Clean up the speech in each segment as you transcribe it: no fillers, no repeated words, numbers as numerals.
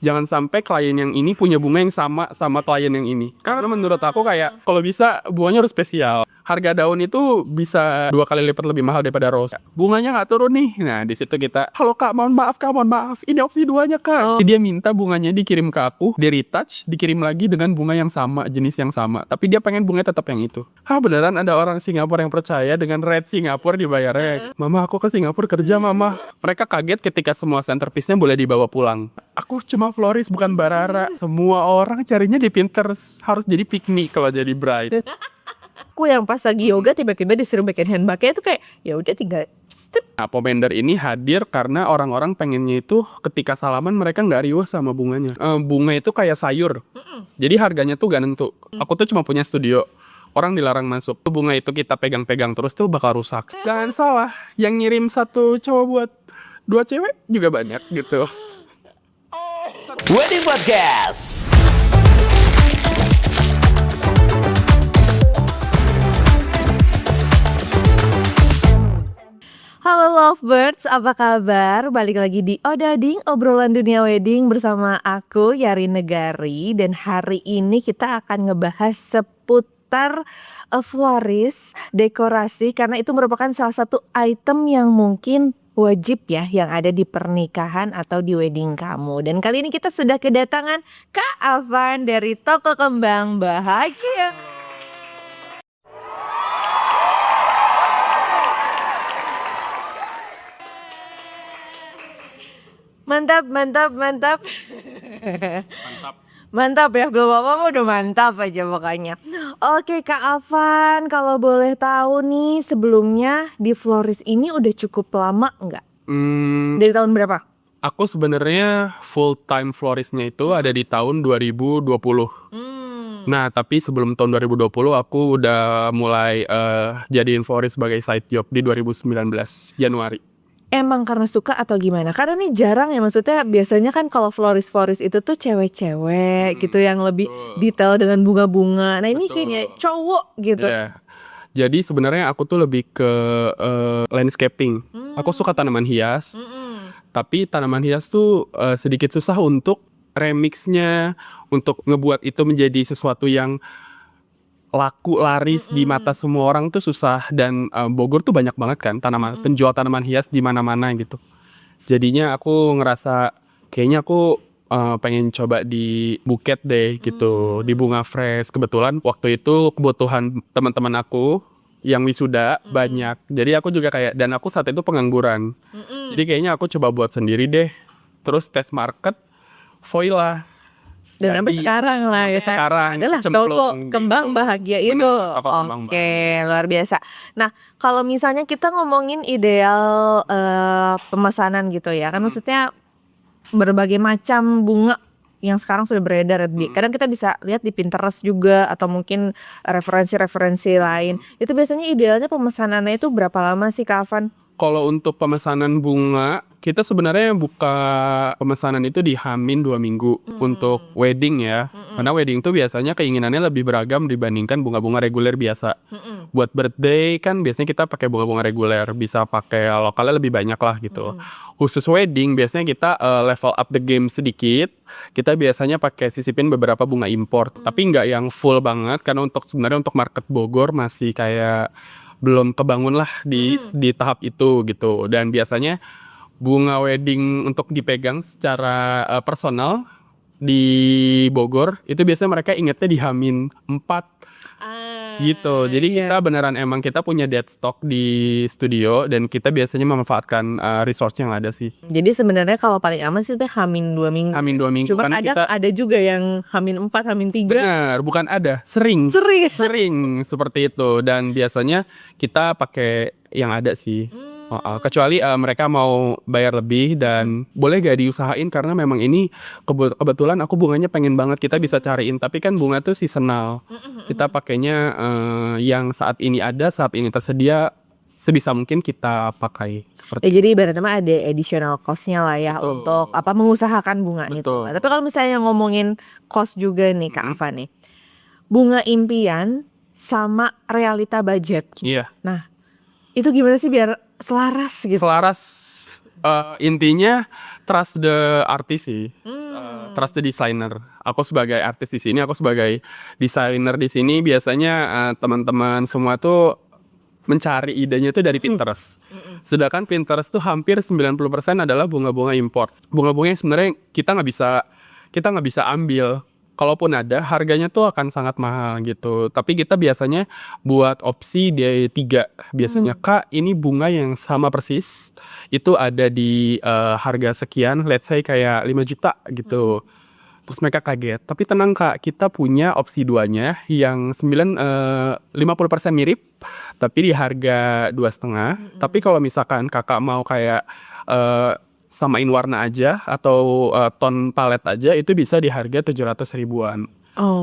jangan sampai klien yang ini punya bunga yang sama klien yang ini. Karena menurut aku kayak kalau bisa bunganya harus spesial. Harga daun itu bisa 2 kali lipat lebih mahal daripada rose. Bunganya nggak turun nih. Nah di situ kita, halo kak, mohon maaf kak, mohon maaf. Ini opsi 2-nya kak. Dia minta bunganya dikirim ke aku, di retouch, dikirim lagi dengan bunga yang sama, jenis yang sama. Tapi dia pengen bunganya tetap yang itu. Beneran ada orang Singapura yang percaya dengan rate Singapura dibayarnya. Mama, aku ke Singapura kerja mama. Mereka kaget ketika semua centerpiece-nya boleh dibawa pulang. Aku cuma florist bukan barara. Semua orang carinya di Pinterest. Harus jadi piknik kalau jadi bride. Aku yang pas lagi yoga tiba-tiba disuruh bikin handbagnya itu kayak ya udah tinggal step. Nah, Pomender ini hadir karena orang-orang pengennya itu ketika salaman mereka nggak riuh sama bunganya. Bunga itu kayak sayur. Jadi harganya tuh gak nentu. Aku tuh cuma punya studio. Orang dilarang masuk. Bunga itu kita pegang-pegang terus tuh bakal rusak. Jangan salah, yang ngirim satu cowok buat 2 cewek juga banyak gitu. Wedding Podcast. Halo lovebirds, apa kabar? Balik lagi di Odading, obrolan dunia wedding bersama aku Yari Negari. Dan hari ini kita akan ngebahas seputar florist, dekorasi. Karena itu merupakan salah satu item yang mungkin wajib ya yang ada di pernikahan atau di wedding kamu. Dan kali ini kita sudah kedatangan Kak Afan dari Toko Kembang Bahagia. Mantap. Mantap ya, belum apa-apa udah mantap aja pokoknya. Oke Kak Afan, kalau boleh tahu nih sebelumnya di florist ini udah cukup lama nggak? Dari tahun berapa? Aku sebenarnya full time floristnya itu ada di tahun 2020. Nah, tapi sebelum tahun 2020 aku udah mulai jadiin florist sebagai side job di 2019 Januari. Emang karena suka atau gimana? Karena nih jarang ya, maksudnya biasanya kan kalau florist itu tuh cewek-cewek gitu yang lebih detail dengan bunga-bunga. Nah ini kayaknya cowok gitu. Yeah. Jadi sebenarnya aku tuh lebih ke landscaping. Aku suka tanaman hias. Tapi tanaman hias tuh sedikit susah untuk remixnya, untuk ngebuat itu menjadi sesuatu yang laku laris di mata semua orang tuh susah. Dan Bogor tuh banyak banget kan penjual tanaman hias di mana-mana gitu. Jadinya aku ngerasa kayaknya aku pengen coba di buket deh gitu, di bunga fresh. Kebetulan waktu itu kebutuhan teman-teman aku yang wisuda banyak. Jadi aku juga kayak, dan aku saat itu pengangguran. Jadi kayaknya aku coba buat sendiri deh. Terus tes market, foil lah. Dan sampai sekarang lah ya, sekarang adalah Toko Kembang Bahagia itu. Oke, luar biasa. Nah, kalau misalnya kita ngomongin ideal pemesanan gitu ya, kan maksudnya berbagai macam bunga yang sekarang sudah beredar. Kadang kita bisa lihat di Pinterest juga atau mungkin referensi-referensi lain. Itu biasanya idealnya pemesanannya itu berapa lama sih Kak Afan? Kalau untuk pemesanan bunga, kita sebenarnya buka pemesanan itu di H-2 minggu untuk wedding ya. Karena wedding itu biasanya keinginannya lebih beragam dibandingkan bunga-bunga reguler biasa. Buat birthday kan biasanya kita pakai bunga-bunga reguler, bisa pakai lokalnya lebih banyak lah gitu. Khusus wedding biasanya kita level up the game sedikit. Kita biasanya pakai sisipin beberapa bunga import, tapi nggak yang full banget karena sebenarnya untuk market Bogor masih kayak belum kebangun lah di tahap itu gitu. Dan biasanya bunga wedding untuk dipegang secara personal di Bogor itu biasanya mereka ingetnya di H-4 gitu. Jadi kita beneran emang kita punya dead stock di studio dan kita biasanya memanfaatkan resource yang ada sih. Jadi sebenarnya kalau paling aman sih itu H-2 minggu. H-2 minggu. Cuma ada juga yang H-4, H-3. Benar, bukan ada, sering seperti itu. Dan biasanya kita pakai yang ada sih. Kecuali mereka mau bayar lebih dan boleh gak diusahain karena memang ini kebetulan aku bunganya pengen banget kita bisa cariin, tapi kan bunga tuh seasonal. Kita pakainya yang saat ini ada, saat ini tersedia, sebisa mungkin kita pakai seperti jadi ibaratnya mah ada additional cost-nya lah ya. Betul. Untuk mengusahakan bunga itu. Tapi kalau misalnya ngomongin cost juga nih Kak Afan nih, bunga impian sama realita budget. Iya. Nah itu gimana sih biar selaras gitu? Intinya trust the artist sih. trust the designer. Aku sebagai artis di sini, aku sebagai desainer di sini, biasanya teman-teman semua tuh mencari idenya tuh dari Pinterest. Sedangkan Pinterest tuh hampir 90% adalah bunga-bunga import. Bunga-bunga yang sebenarnya kita nggak bisa ambil. Kalaupun ada, harganya tuh akan sangat mahal gitu. Tapi kita biasanya buat opsi di 3. Biasanya, Kak, ini bunga yang sama persis. Itu ada di harga sekian, let's say kayak 5 juta gitu. Terus mereka kaget. Tapi tenang, Kak, kita punya opsi 2-nya yang 50% mirip, tapi di harga 2,5. Tapi kalau misalkan Kakak mau kayak samain warna aja atau ton palet aja, itu bisa di harga 700 ribuan.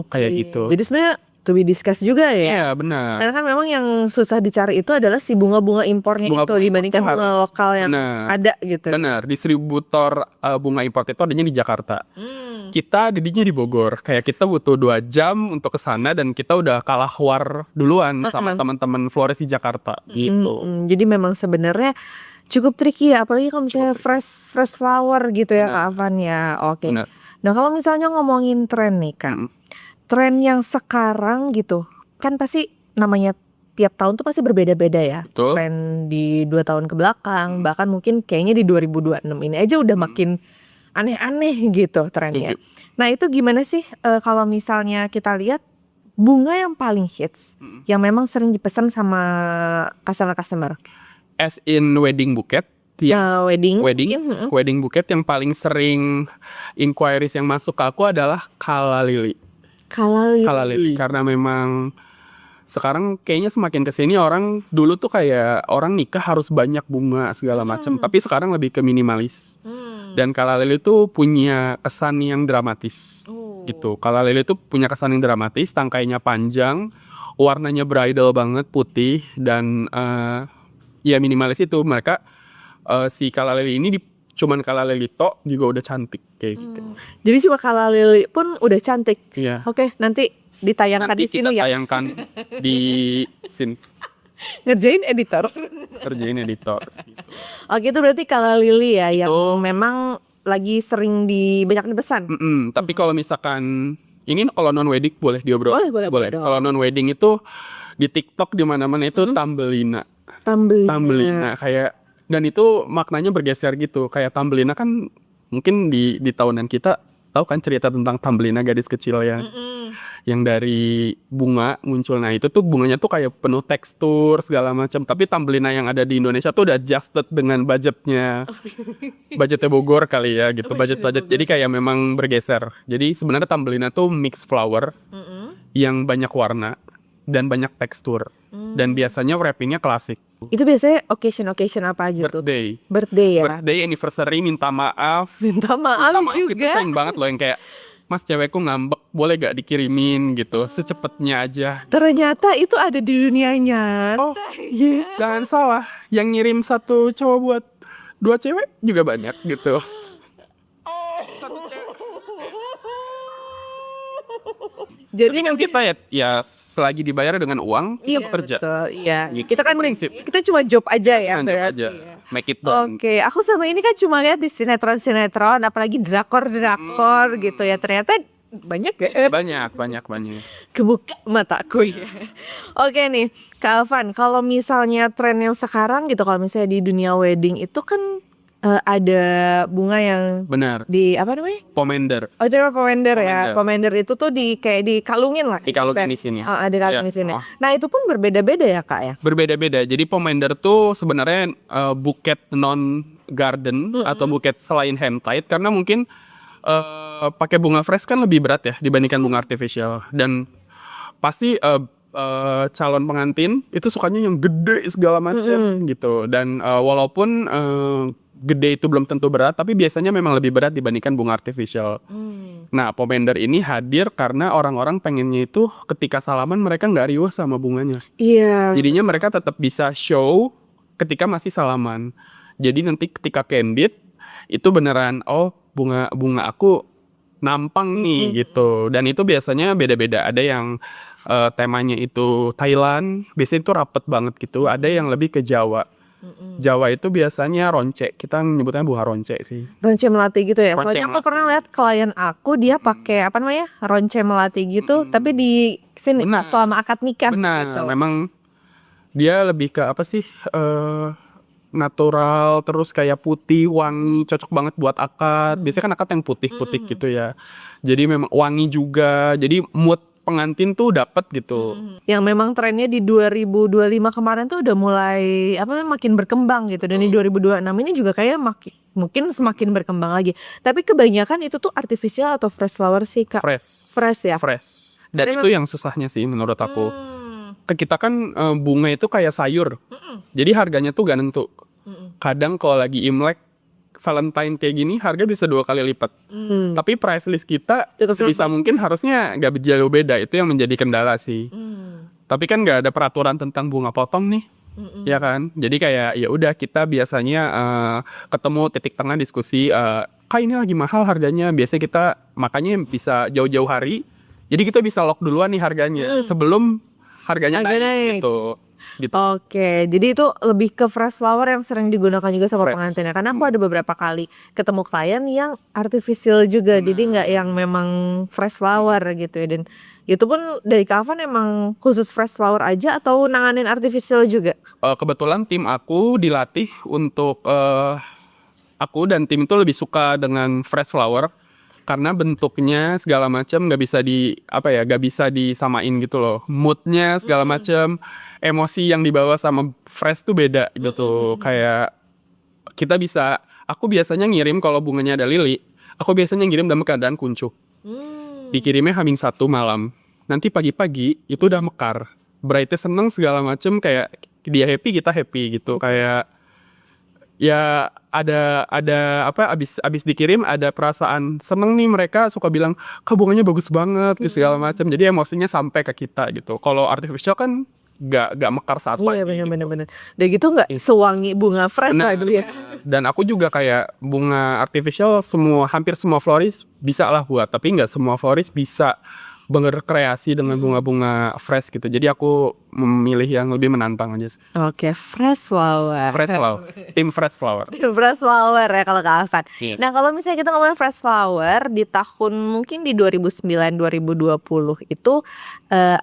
Kayak gitu. Jadi sebenarnya to be discuss juga ya. Iya, benar. Karena kan memang yang susah dicari itu adalah si bunga-bunga impornya Bunga itu dibandingkan impor bunga lokal yang benar. ada gitu. Benar, distributor bunga import itu adanya di Jakarta. Kita didinya di Bogor. Kayak kita butuh 2 jam untuk ke sana dan kita udah kalah war duluan sama teman-teman florist di Jakarta gitu. Jadi memang sebenarnya cukup tricky ya, apalagi kalau misalnya fresh flower gitu ya Kak Afan ya. Oke. Benar. Nah kalau misalnya ngomongin tren nih Kak, tren yang sekarang gitu, kan pasti namanya tiap tahun tuh pasti berbeda-beda ya. Betul. Tren di 2 tahun ke belakang, bahkan mungkin kayaknya di 2026 ini aja udah makin aneh-aneh gitu trennya. Nah itu gimana sih kalau misalnya kita lihat bunga yang paling hits, yang memang sering dipesan sama customer-customer? As in wedding bouquet, Wedding. wedding bouquet yang paling sering inquiries yang masuk ke aku adalah Kala Lily. Kala Lily karena memang sekarang kayaknya semakin kesini orang dulu tuh kayak orang nikah harus banyak bunga segala macam, tapi sekarang lebih ke minimalis. Dan Kala Lily tuh punya kesan yang dramatis. Gitu. Kala Lily tuh punya kesan yang dramatis, tangkainya panjang, warnanya bridal banget, putih dan ya minimalis itu. Mereka si Kala Lily ini cuman Kala Lily tok juga udah cantik kayak gitu. Jadi cuma Kala Lily pun udah cantik. Iya. Oke, nanti ditayangkan Nanti di sini kita ya. tayangkan di sini, Ngerjain editor. kerjain editor. Oke, itu berarti Kala Lily ya yang Itu. memang lagi sering banyak dipesan. Tapi kalau misalkan ini kalau non wedding boleh diobrol. Boleh dong. Kalau non wedding itu di TikTok di mana-mana itu Tambelina. Tambelina kayak, dan itu maknanya bergeser gitu. Kayak Tambelina kan mungkin di tahunan kita tahu kan cerita tentang Tambelina, gadis kecil yang dari bunga muncul. Nah itu tuh bunganya tuh kayak penuh tekstur segala macam. Tapi Tambelina yang ada di Indonesia tuh udah adjusted dengan budgetnya Bogor kali ya gitu. Budget. Jadi kayak memang bergeser. Jadi sebenarnya Tambelina tuh mix flower yang banyak warna dan banyak tekstur. Dan biasanya wrappingnya klasik. Itu biasanya occasion apa aja tuh? Birthday ya. Birthday, anniversary, minta maaf. Minta maaf Kita juga. sering banget loh yang kayak, Mas, cewekku ngambek, boleh gak dikirimin gitu, secepatnya aja. Ternyata itu ada di dunia nyata. Oh, jangan salah, yang ngirim satu cowok buat 2 cewek juga banyak gitu. Jadi Kan kita ya selagi dibayar dengan uang, iya kita kerja. betul. Iya. Gitu. Kita kan Prinsip. kita cuma job aja ya. Lanjut berarti aja, ya. make it done. Oke, aku sama ini kan cuma lihat di sinetron, apalagi drakor gitu ya. Ternyata banyak ya. Banyak. Kebuka mataku ya. Oke nih, Kak Afan, kalau misalnya tren yang sekarang gitu, kalau misalnya di dunia wedding itu kan ada bunga yang Benar. di apa namanya? Pomender. Oh itu namanya pomender ya. Pomender itu tuh kayak dikalungin lah. Dikalungin di sini. Ada kalung Ya. di sini. Nah itu pun berbeda-beda ya Kak ya. Berbeda-beda. Jadi pomender tuh sebenarnya buket non garden atau buket selain hand tied, karena mungkin pakai bunga fresh kan lebih berat ya dibandingkan bunga artificial. Dan pasti calon pengantin itu sukanya yang gede segala macam gitu. Dan walaupun gede itu belum tentu berat, tapi biasanya memang lebih berat dibandingkan bunga artificial. Nah, pomender ini hadir karena orang-orang pengennya itu ketika salaman mereka nggak riuh sama bunganya. Iya. Jadinya mereka tetap bisa show ketika masih salaman. Jadi nanti ketika candid itu beneran, oh bunga aku nampang nih gitu. Dan itu biasanya beda-beda. Ada yang temanya itu Thailand, biasanya itu rapet banget gitu. Ada yang lebih ke Jawa. Jawa itu biasanya ronce. Kita nyebutnya bunga ronce sih. Ronce melati gitu ya. Ronce Soalnya aku melati. pernah lihat klien aku dia pakai apa namanya ronce melati gitu, tapi di sini Benar. selama akad nikah. Benar, Gitu. memang dia lebih ke apa sih? Natural, terus kayak putih, wangi, cocok banget buat akad. Biasanya kan akad yang putih-putih gitu ya. Jadi memang wangi juga. Jadi mood pengantin tuh dapat gitu. Yang memang trennya di 2025 kemarin tuh udah mulai apa namanya makin berkembang gitu, dan di 2026 ini juga kayak mungkin semakin berkembang lagi. Tapi kebanyakan itu tuh artificial atau fresh flower sih Kak. Fresh, Fresh ya. fresh. Dan Memang- itu yang susahnya sih menurut aku. Ke kita kan bunga itu kayak sayur. Jadi harganya tuh gak nentu. Kadang kalau lagi Imlek, Valentine kayak gini harga bisa 2 kali lipat. Tapi price list kita Tetap sebisa mungkin harusnya gak jauh beda. Itu yang menjadi kendala sih. Tapi kan gak ada peraturan tentang bunga potong nih. Ya kan? Jadi kayak ya udah kita biasanya ketemu titik tengah diskusi, Kak ini lagi mahal harganya. Biasanya kita makanya bisa jauh-jauh hari. Jadi kita bisa lock duluan nih harganya sebelum harganya Harga naik. naik gitu. Gitu. Oke, jadi itu lebih ke fresh flower yang sering digunakan juga sama Fresh. pengantinnya. Karena aku ada beberapa kali ketemu klien yang artificial juga, jadi nggak yang memang fresh flower gitu ya. Dan itu pun dari Kavan emang khusus fresh flower aja atau nanganin artificial juga? Kebetulan tim aku dilatih untuk aku dan tim itu lebih suka dengan fresh flower karena bentuknya segala macam nggak bisa disamain gitu loh. Moodnya segala macam, emosi yang dibawa sama fresh tuh beda gitu. Kayak aku biasanya ngirim kalau bunganya ada lili, aku biasanya ngirim dalam keadaan kuncup. Dikirimnya H-1 malam. Nanti pagi-pagi itu udah mekar. Brightnya seneng segala macem, kayak dia happy kita happy gitu. Kayak ya ada apa abis dikirim ada perasaan seneng nih, mereka suka bilang Kak bunganya bagus banget segala macam. Jadi emosinya sampai ke kita gitu. Kalau artificial kan gak mekar saat Iya pagi. bener-bener. Dan gitu nggak sewangi bunga fresh lah Benar. dulu ya. Dan aku juga kayak bunga artificial hampir semua florist bisa lah buat, tapi nggak semua florist bisa berkreasi dengan bunga-bunga fresh gitu. Jadi aku memilih yang lebih menantang aja sih. Oke, fresh flower. Fresh flower, tim fresh flower. Fresh flower ya kalau Kavan. Iya. Nah kalau misalnya kita ngomongin fresh flower di tahun mungkin di 2009-2020 itu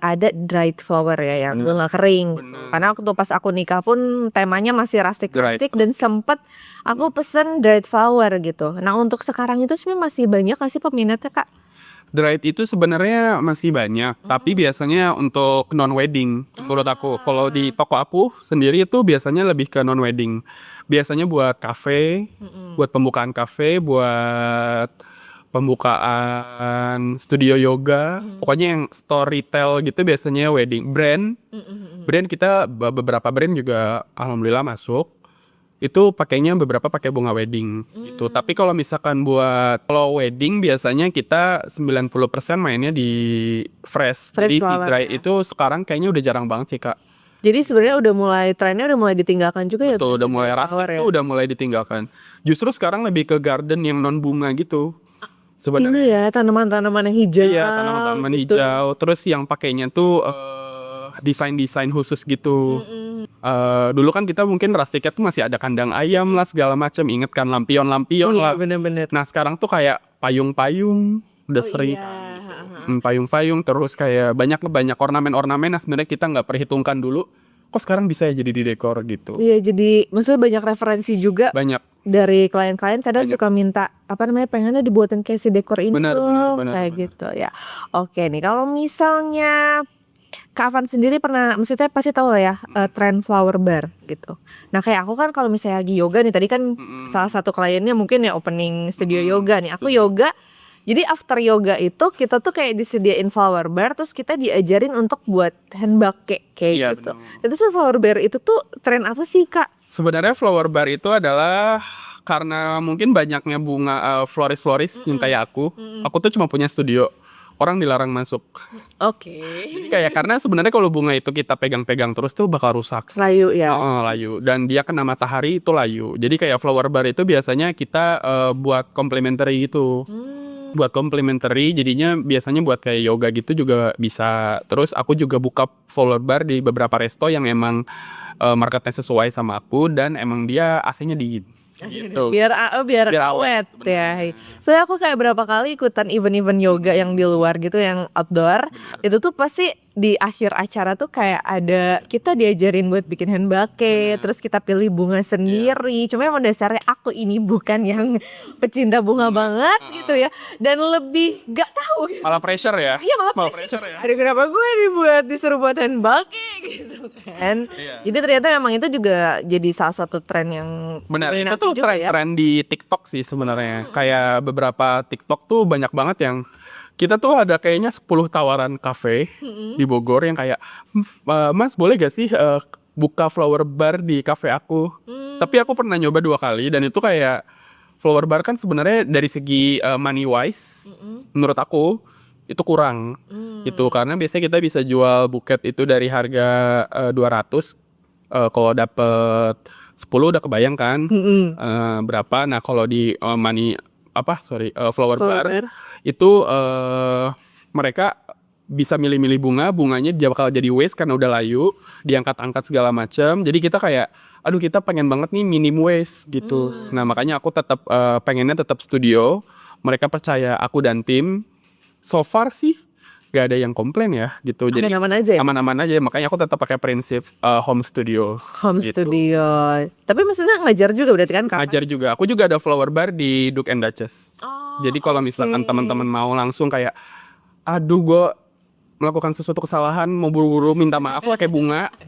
ada dried flower ya yang bunga kering. Karena waktu pas aku nikah pun temanya masih rustic dan sempet aku pesen dried flower gitu. Nah untuk sekarang itu sebenarnya masih banyak nggak sih peminatnya Kak? Dried itu sebenarnya masih banyak, tapi biasanya untuk non wedding menurut aku. Kalau di toko aku sendiri itu biasanya lebih ke non wedding. Biasanya buat kafe, buat pembukaan kafe, buat pembukaan studio yoga. Pokoknya yang store retail gitu biasanya wedding. Brand kita beberapa brand juga alhamdulillah masuk. Itu pakainya beberapa pakai bunga wedding gitu. Tapi kalau misalkan kalau wedding biasanya kita 90% mainnya di fresh. Jadi si flower, dry ya. itu sekarang kayaknya udah jarang banget sih Kak. Jadi sebenarnya trennya udah mulai ditinggalkan juga ya. Tuh udah mulai fresh flower rustic tuh udah mulai ditinggalkan. Justru sekarang lebih ke garden yang non bunga gitu. Sebenarnya Ini ya tanaman-tanaman yang hijau. iya, tanaman-tanaman gitu. hijau. Terus yang pakainya tuh desain-desain khusus gitu. Dulu kan kita mungkin rustiknya tuh masih ada kandang ayam lah segala macam. Inget kan lampion-lampion Iya lah. bener-bener. Nah sekarang tuh kayak payung-payung udah sering. Payung-payung terus kayak banyak ornamen-ornamen. Nah sebenarnya kita nggak perhitungkan dulu. Kok sekarang bisa ya jadi di dekor gitu. Iya jadi maksudnya banyak referensi juga Banyak. dari klien-klien kadang Banyak. suka minta pengennya dibuatin kayak si dekor ini Benar, dong, benar, kayak benar. gitu ya. Oke nih kalau misalnya Kak Avan sendiri maksudnya pasti tahu lah ya tren flower bar gitu. Nah kayak aku kan kalau misalnya lagi yoga nih tadi kan salah satu kliennya mungkin ya opening studio yoga nih. Aku yoga. Jadi after yoga itu kita tuh kayak disediain flower bar, terus kita diajarin untuk buat hand bucket kayak Iya, gitu. benar. Itu flower bar itu tuh tren apa sih Kak? Sebenarnya flower bar itu adalah karena mungkin banyaknya bunga floris-floris nyintai aku. Aku tuh cuma punya studio. Orang dilarang masuk. Oke. Jadi kayak karena sebenarnya kalau bunga itu kita pegang-pegang terus tuh bakal rusak. Layu ya. Layu, dan dia kena matahari itu layu. Jadi kayak flower bar itu biasanya kita buat complementary gitu. Buat complementary, jadinya biasanya buat kayak yoga gitu juga bisa. Terus aku juga buka flower bar di beberapa resto yang emang marketnya sesuai sama aku dan emang dia AC-nya dingin. Gitu. biar Biar awet awet, ya. Soalnya aku kayak berapa kali ikutan event-event yoga yang di luar gitu, yang outdoor. Itu tuh pasti di akhir acara tuh kayak ada kita diajarin buat bikin hand bucket, terus kita pilih bunga sendiri. Cuma emang dasarnya aku ini bukan yang pecinta bunga banget gitu ya, dan lebih gak tahu. Malah pressure ya. Iya, malah pressure ya. Aduh, kenapa gue disuruh buat hand bucket gitu kan. Iya. Jadi ternyata memang itu juga jadi salah satu tren yang Benar, itu berminat tuh juga ya. tren di TikTok sih sebenarnya. Kayak beberapa TikTok tuh banyak banget yang kita tuh ada kayaknya 10 tawaran cafe di Bogor yang kayak, Mas boleh gak sih buka flower bar di cafe aku? Tapi aku pernah nyoba 2 kali dan itu kayak flower bar kan sebenarnya dari segi money wise menurut aku itu kurang gitu, karena biasanya kita bisa jual buket itu dari harga 200, kalau dapet 10 udah kebayang kan berapa. Nah kalau di flower bar itu mereka bisa milih-milih bunganya dia bakal jadi waste karena udah layu, diangkat-angkat segala macam. Jadi kita kayak aduh kita pengen banget nih minim waste gitu. Nah makanya aku tetap pengennya tetap studio. Mereka percaya aku dan tim. So far sih gak ada yang komplain ya gitu. Jadi Aman-aman aja ya? aman-aman aja. Makanya aku tetap pakai prinsip home studio. Home gitu. studio. Tapi maksudnya ngajar juga berarti kan Kak? Ngajar juga. Aku juga ada flower bar di Duke and Duchess. Jadi kalau misalkan teman-teman mau langsung kayak, aduh gue melakukan sesuatu kesalahan, mau buru-buru minta maaf lah kayak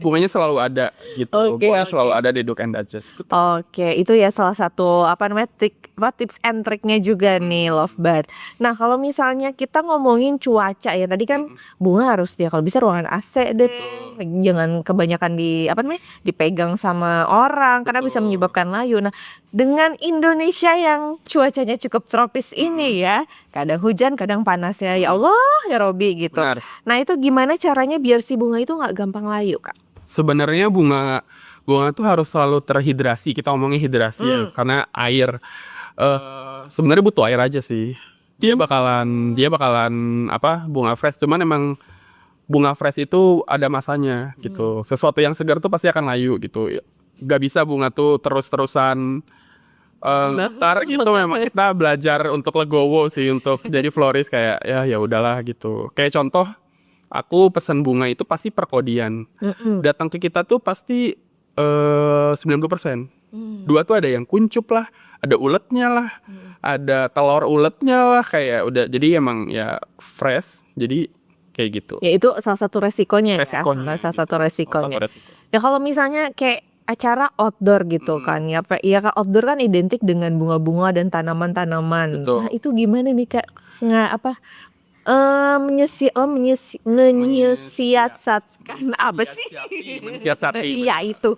bunganya selalu ada gitu. Oke, Bunganya oke. selalu ada di Duke and Duchess. Oke, itu ya salah satu tips and triknya juga nih Lovebird. Nah, kalau misalnya kita ngomongin cuaca ya, tadi kan bunga harus ya kalau bisa ruangan AC deh. Jangan kebanyakan dipegang sama orang karena bisa Betul. menyebabkan layu. Nah, dengan Indonesia yang cuacanya cukup tropis ini ya, kadang hujan, kadang panas ya. Ya Allah, ya Robi gitu. Benar. Nah, itu gimana caranya biar si bunga itu nggak gampang layu, Kak? Sebenarnya bunga tuh harus selalu terhidrasi. Kita ngomongin hidrasi ya, karena air sebenarnya butuh air aja sih. Dia bakalan bunga fresh. Cuman emang bunga fresh itu ada masanya gitu. Sesuatu yang segar tuh pasti akan layu gitu. Gak bisa bunga tuh terus-terusan ntar gitu. Memang kita belajar untuk legowo sih untuk jadi florist, kayak ya udahlah gitu. Kayak contoh, aku pesan bunga itu pasti perkodian. Datang ke kita tuh pasti 90%. Dua tuh ada yang kuncup lah, ada uletnya lah, ada telur uletnya lah, kayak udah. Jadi emang ya fresh. Jadi kayak gitu. Ya itu salah satu resikonya Resikonya. ya. Salah satu resikonya. Resiko. Ya kalau misalnya kayak acara outdoor gitu kan ya, Kak, outdoor kan identik dengan bunga-bunga dan tanaman-tanaman. Betul. Nah, itu gimana nih Kak? Menyisiatkan apa sih? Mensiasati. Iya itu.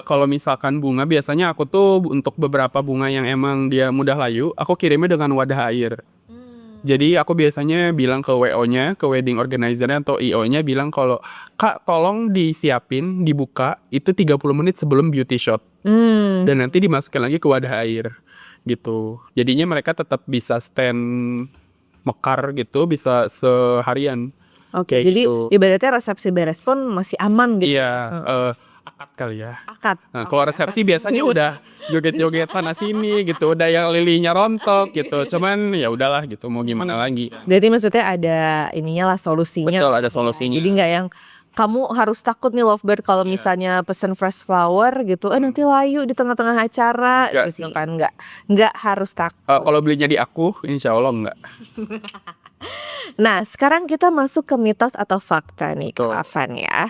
Kalau misalkan bunga, biasanya aku tuh untuk beberapa bunga yang emang dia mudah layu, aku kirimnya dengan wadah air. Jadi aku biasanya bilang ke WO-nya, ke wedding organizer-nya atau IO-nya, bilang kalau Kak tolong disiapin, dibuka itu 30 menit sebelum beauty shot. Dan nanti dimasukin lagi ke wadah air gitu. Jadinya mereka tetap bisa stand mekar gitu, bisa seharian. Oke, Kayak jadi gitu. ibaratnya resepsi beres pun masih aman gitu. Iya, akad kali ya. Akad. Nah, kalau resepsi biasanya udah joget-joget sana sini gitu, udah yang lilinya rontok gitu. Cuman ya udahlah gitu, mau gimana lagi. Berarti maksudnya ada ininya lah solusinya. Betul, ada solusinya. Jadi nggak yang kamu harus takut nih Lovebird kalau misalnya pesen fresh flower gitu, nanti layu di tengah-tengah acara Nggak gitu sih. kan. Nggak harus takut. Kalau belinya di aku, insya Allah enggak. Nah, sekarang kita masuk ke mitos atau fakta nih Betul. Kak Afan ya.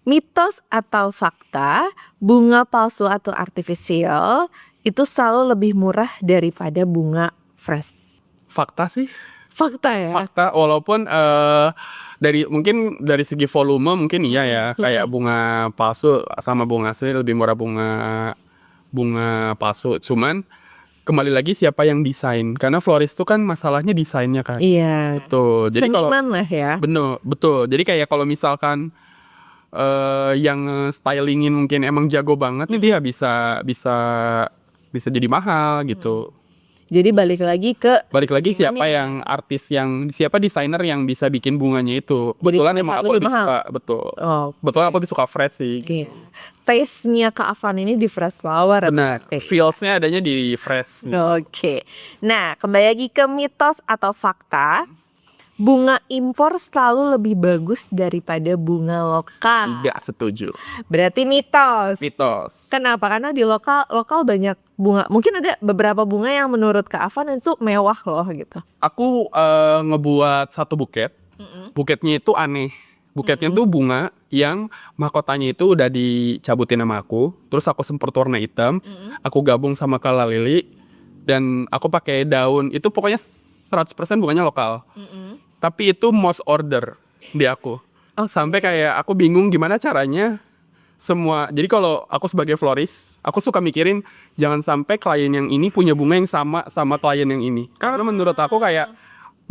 Mitos atau fakta, bunga palsu atau artifisial itu selalu lebih murah daripada bunga fresh. Fakta sih, Fakta ya. fakta. Walaupun mungkin dari segi volume mungkin iya ya, kayak bunga palsu sama bunga asli lebih murah bunga palsu. Cuman kembali lagi siapa yang desain, karena florist itu kan masalahnya desainnya kan. Iya. Tuh, jadi kalau Seniman lah ya. betul. Jadi kayak kalau misalkan yang stylingin mungkin emang jago banget nih, dia bisa jadi mahal gitu. Jadi balik lagi ke siapa yang artis yang siapa desainer yang bisa bikin bunganya itu. Kebetulan emang aku lebih lebih mahal. suka, betul. Oh, Kebetulan aku lebih suka fresh sih. oke. Taste-nya Kak Afan ini di fresh flower. Benar. Oke. Feels-nya adanya di fresh. Oke. Nah, kembali lagi ke mitos atau fakta. Bunga impor selalu lebih bagus daripada bunga lokal. Nggak setuju. Berarti mitos. Mitos. Kenapa? Karena di lokal banyak bunga. Mungkin ada beberapa bunga yang menurut Kak Afan itu mewah loh gitu. Aku ngebuat satu buket. Buketnya itu aneh. Buketnya tuh bunga yang mahkotanya itu udah dicabutin sama aku. Terus aku sempurna warna hitam. Aku gabung sama kala lili. Dan aku pakai daun. Itu pokoknya 100% bunganya lokal. Tapi itu most order di aku. Sampai kayak aku bingung gimana caranya semua. Jadi kalau aku sebagai florist, aku suka mikirin jangan sampai klien yang ini punya bunga yang sama klien yang ini. Karena menurut aku kayak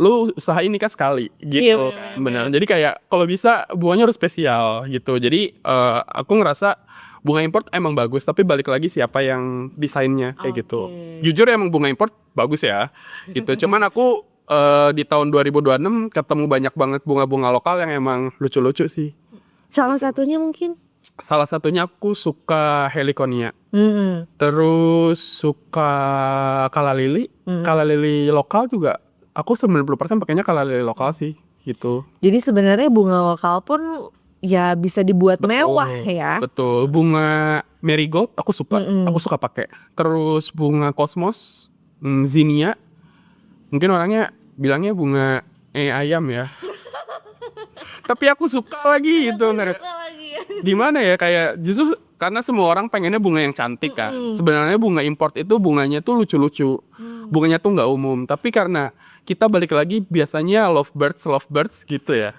lu usaha ini kan sekali gitu. Iya, Bener. Jadi kayak kalau bisa bunganya harus spesial gitu. Jadi aku ngerasa bunga import emang bagus, tapi balik lagi siapa yang desainnya kayak gitu. Jujur emang bunga import bagus ya. Gitu. Cuman aku di tahun 2026 ketemu banyak banget bunga-bunga lokal yang emang lucu-lucu sih. Salah satunya mungkin. Salah satunya aku suka heliconia. Terus suka kala lili. Kala lili lokal juga. Aku 90% pakainya kala lili lokal sih gitu. Jadi sebenarnya bunga lokal pun ya bisa dibuat mewah ya. Betul. Bunga marigold aku suka. Aku suka pakai. Terus bunga cosmos, zinnia. Mungkin orangnya bilangnya bunga ayam ya. Tapi aku suka lagi gitu. Gimana ya, kayak justru karena semua orang pengennya bunga yang cantik kan. Sebenarnya bunga import itu bunganya tuh lucu-lucu. Bunganya tuh nggak umum. Tapi karena kita balik lagi biasanya lovebirds gitu ya.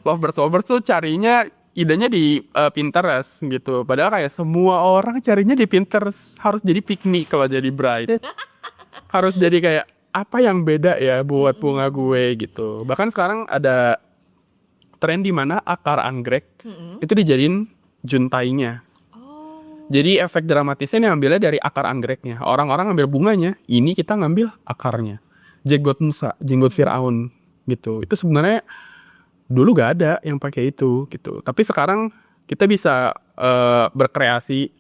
Lovebirds tuh carinya idenya di Pinterest gitu. Padahal kayak semua orang carinya di Pinterest. Harus jadi piknik kalau jadi bride. Harus jadi kayak apa yang beda ya buat bunga gue gitu. Bahkan sekarang ada tren di mana akar anggrek itu dijadiin juntainya. Jadi efek dramatisnya ambilnya dari akar anggreknya. Orang-orang ngambil bunganya, ini kita ngambil akarnya. Jenggot Musa, jenggot Firaun gitu. Itu sebenarnya dulu gak ada yang pakai itu gitu. Tapi sekarang kita bisa berkreasi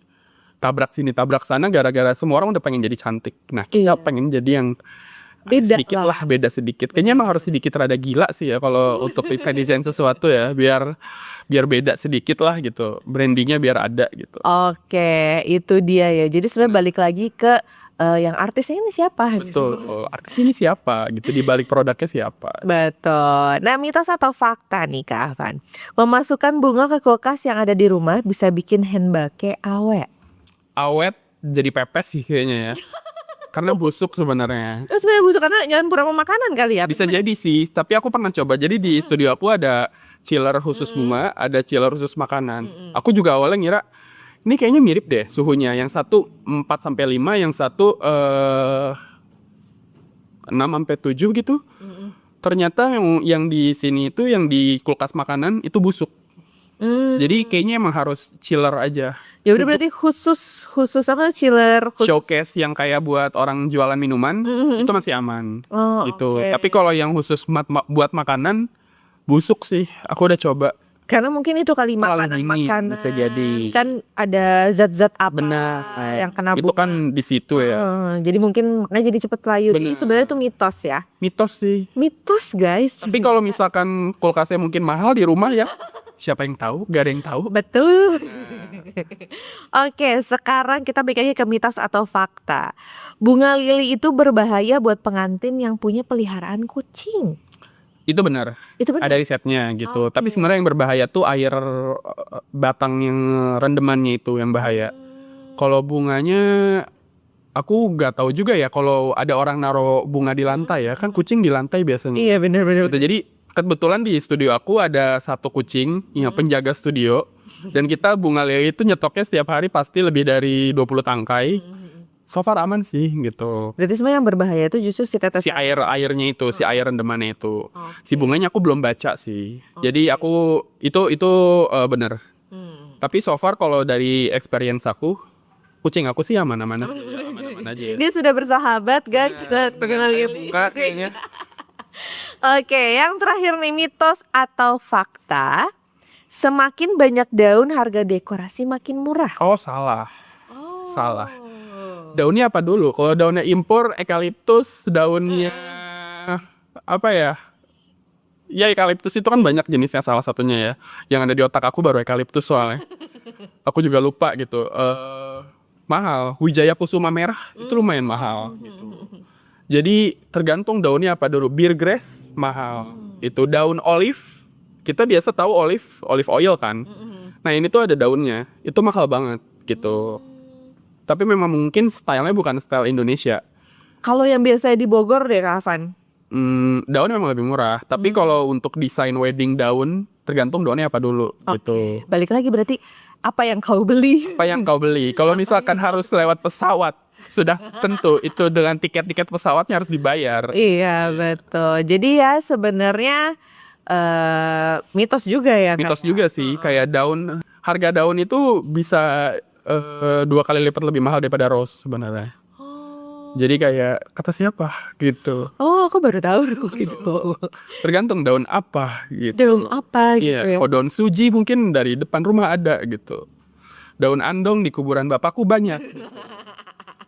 tabrak sini tabrak sana gara-gara semua orang udah pengen jadi cantik. Nah, kita pengen jadi yang beda sedikit. Kayaknya emang harus sedikit rada gila sih ya kalau untuk desain sesuatu ya, biar beda sedikit lah gitu. Brandingnya biar ada gitu. Oke, itu dia ya. Jadi sebenarnya balik lagi ke yang artisnya ini siapa? Betul. Artis ini siapa gitu, di balik produknya siapa. Betul. Nah, mitos atau fakta nih Kak Afan. Memasukkan bunga ke kulkas yang ada di rumah bisa bikin handbake awet. Awet jadi pepes sih kayaknya ya. Karena busuk sebenarnya. Sebenarnya busuk karena nyampur sama makanan kali ya. Bisa jadi sih, tapi aku pernah coba. Jadi di studio aku ada chiller khusus bunga, ada chiller khusus makanan. Aku juga awalnya ngira ini kayaknya mirip deh suhunya. Yang satu 4-5, yang satu 6-7 gitu. Ternyata yang di sini itu, yang di kulkas makanan itu busuk. Jadi kayaknya emang harus chiller aja. Ya udah berarti khusus apa chiller Showcase yang kayak buat orang jualan minuman itu masih aman gitu. oke. Tapi kalau yang khusus buat makanan busuk sih. Aku udah coba. Karena mungkin itu kali makanan Bisa jadi. kan ada zat-zat apa Benar. yang kena Itu kan di situ ya. jadi mungkin makanya jadi cepet layu. Jadi Benar. sebenarnya itu mitos ya. Mitos sih. Mitos guys. Tapi kalau misalkan kulkasnya mungkin mahal di rumah ya, siapa yang tahu? Gak ada yang tahu. Betul. Oke, sekarang kita balik lagi ke mitos atau fakta. Bunga lili itu berbahaya buat pengantin yang punya peliharaan kucing. Itu benar. Itu benar. Ada risetnya gitu. Oke. Tapi sebenarnya yang berbahaya tuh air batang yang rendemannya itu yang bahaya. Kalau bunganya aku nggak tahu juga ya. Kalau ada orang naruh bunga di lantai ya, kan kucing di lantai biasanya. Iya benar-benar. Gitu. Jadi kebetulan di studio aku ada satu kucing yang penjaga studio. Dan kita bunga lili itu nyetoknya setiap hari pasti lebih dari 20 tangkai. So far aman sih gitu. Berarti sebenarnya yang berbahaya itu justru si tetes. Si airnya itu, si air rendemannya itu. Si bunganya aku belum baca sih. Jadi aku itu benar. Tapi so far kalau dari experience aku Kucing aku sih aman-aman aja, aman-aman aja ya. Dia sudah bersahabat guys. Buka kayaknya. Oke, yang terakhir nih, mitos atau fakta, semakin banyak daun harga dekorasi makin murah. Oh salah. Salah. Daunnya apa dulu? Kalau daunnya impor, eukaliptus, daunnya apa ya? Ya eukaliptus itu kan banyak jenisnya, salah satunya ya. Yang ada di otak aku baru eukaliptus soalnya. Aku juga lupa gitu. Mahal. Wijaya kusuma merah itu lumayan mahal gitu. Jadi tergantung daunnya apa dulu. Beer grass mahal. Itu daun olive. Kita biasa tahu olive oil kan. Nah ini tuh ada daunnya. Itu mahal banget gitu. Tapi memang mungkin stylenya bukan style Indonesia. Kalau yang biasa di Bogor deh Kak Afan. Daun memang lebih murah. Tapi kalau untuk desain wedding daun, tergantung daunnya apa dulu gitu. Balik lagi berarti apa yang kau beli? Apa yang kau beli? Kalau misalkan harus lewat pesawat, sudah tentu itu dengan tiket-tiket pesawatnya harus dibayar. Iya betul. Jadi ya sebenarnya mitos juga ya. Mitos juga sih, kayak daun, harga daun itu bisa 2 kali lipat lebih mahal daripada rose sebenarnya. Jadi kayak kata siapa gitu. Oh, aku baru tahu tuh gitu. Tergantung daun apa gitu. Daun apa gitu Iya, ya. kalau daun suji mungkin dari depan rumah ada gitu. Daun andong di kuburan bapakku banyak.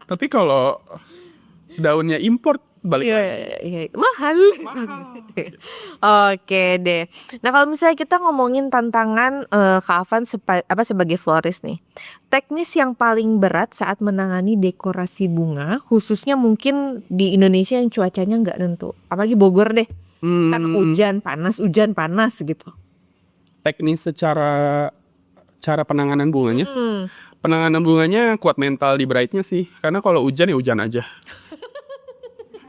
Tapi kalau daunnya import balik Iya, mahal. Oke deh. Nah kalau misalnya kita ngomongin tantangan Kak Afan sebagai florist nih, teknis yang paling berat saat menangani dekorasi bunga, khususnya mungkin di Indonesia yang cuacanya nggak nentu, apalagi Bogor deh, kan hujan panas gitu. teknis secara cara penanganan bunganya. Penanganan bunganya kuat mental di brightnya sih. Karena kalau hujan ya hujan aja.